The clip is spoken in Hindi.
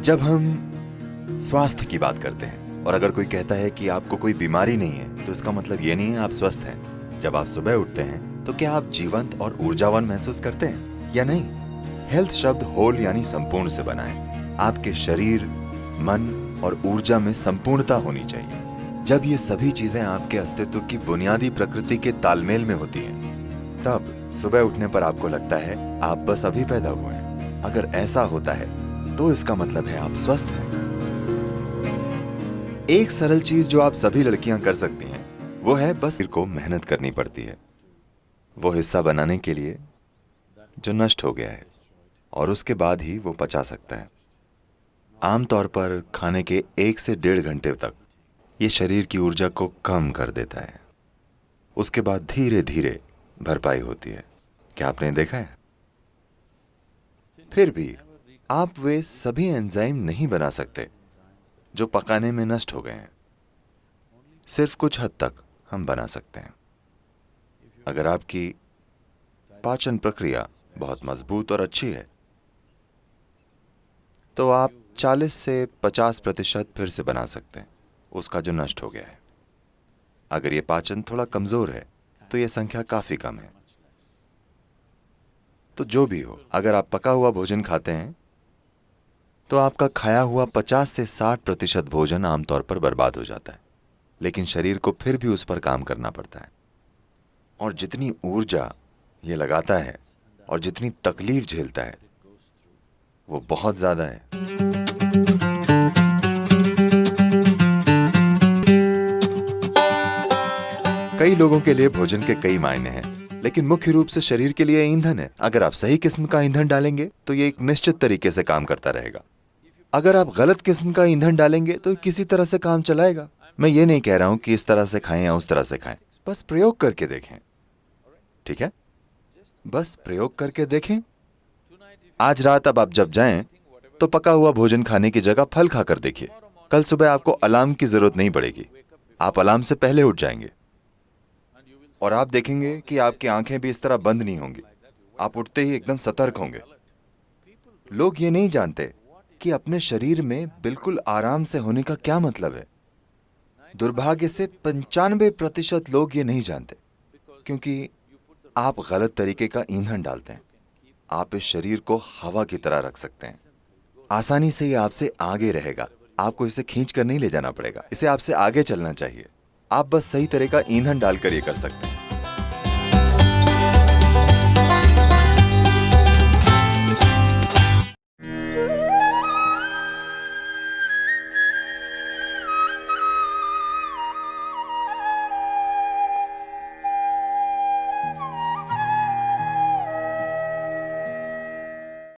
जब हम स्वास्थ्य की बात करते हैं और अगर कोई कहता है कि आपको कोई बीमारी नहीं है, तो इसका मतलब ये नहीं है आप स्वस्थ हैं। जब आप सुबह उठते हैं तो क्या आप जीवंत और ऊर्जावान महसूस करते हैं या नहीं? हेल्थ शब्द होल यानी संपूर्ण से बना है। आपके शरीर, मन और ऊर्जा में संपूर्णता होनी चाहिए। जब ये सभी चीजें आपके अस्तित्व की बुनियादी प्रकृति के तालमेल में होती हैं, तब सुबह उठने पर आपको लगता है आप बस अभी पैदा हुए हैं। अगर ऐसा होता है तो इसका मतलब है आप स्वस्थ हैं। एक सरल चीज जो आप सभी लड़कियां कर सकती हैं वो है बस सिर को मेहनत करनी पड़ती है वो हिस्सा बनाने के लिए जो नष्ट हो गया है, और उसके बाद ही वो पचा सकता है। आमतौर पर खाने के 1 से 1.5 घंटे तक ये शरीर की ऊर्जा को कम कर देता है। उसके बाद धीरे धीरे भरपाई होती है। क्या आपने देखा है? फिर भी आप वे सभी एंजाइम नहीं बना सकते जो पकाने में नष्ट हो गए हैं। सिर्फ कुछ हद तक हम बना सकते हैं। अगर आपकी पाचन प्रक्रिया बहुत मजबूत और अच्छी है तो आप 40 से 50% फिर से बना सकते हैं उसका जो नष्ट हो गया है। अगर ये पाचन थोड़ा कमजोर है तो यह संख्या काफी कम है। तो जो भी हो, अगर आप पका हुआ भोजन खाते हैं तो आपका खाया हुआ 50 से 60% भोजन आमतौर पर बर्बाद हो जाता है, लेकिन शरीर को फिर भी उस पर काम करना पड़ता है। और जितनी ऊर्जा ये लगाता है और जितनी तकलीफ झेलता है वो बहुत ज्यादा है। कई लोगों के लिए भोजन के कई मायने हैं, लेकिन मुख्य रूप से शरीर के लिए ईंधन है। अगर आप सही किस्म का ईंधन डालेंगे तो ये एक निश्चित तरीके से काम करता रहेगा। अगर आप गलत किस्म का ईंधन डालेंगे तो किसी तरह से काम चलाएगा। मैं ये नहीं कह रहा हूं कि इस तरह से खाएं या उस तरह से खाएं, बस प्रयोग करके देखें। ठीक है, बस प्रयोग करके देखें। आज रात अब आप जब जाएं तो पका हुआ भोजन खाने की जगह फल खाकर देखिए। कल सुबह आपको अलार्म की जरूरत नहीं पड़ेगी। आप अलार्म से पहले उठ जाएंगे और आप देखेंगे कि आपकी आंखें भी इस तरह बंद नहीं होंगी। आप उठते ही एकदम सतर्क होंगे। लोग ये नहीं जानते कि अपने शरीर में बिल्कुल आराम से होने का क्या मतलब है। दुर्भाग्य से 95% लोग ये नहीं जानते, क्योंकि आप गलत तरीके का ईंधन डालते हैं। आप इस शरीर को हवा की तरह रख सकते हैं। आसानी से ये आपसे आगे रहेगा। आपको इसे खींच कर नहीं ले जाना पड़ेगा। इसे आपसे आगे चलना चाहिए। आप बस सही तरह का ईंधन डालकर ये कर सकते हैं।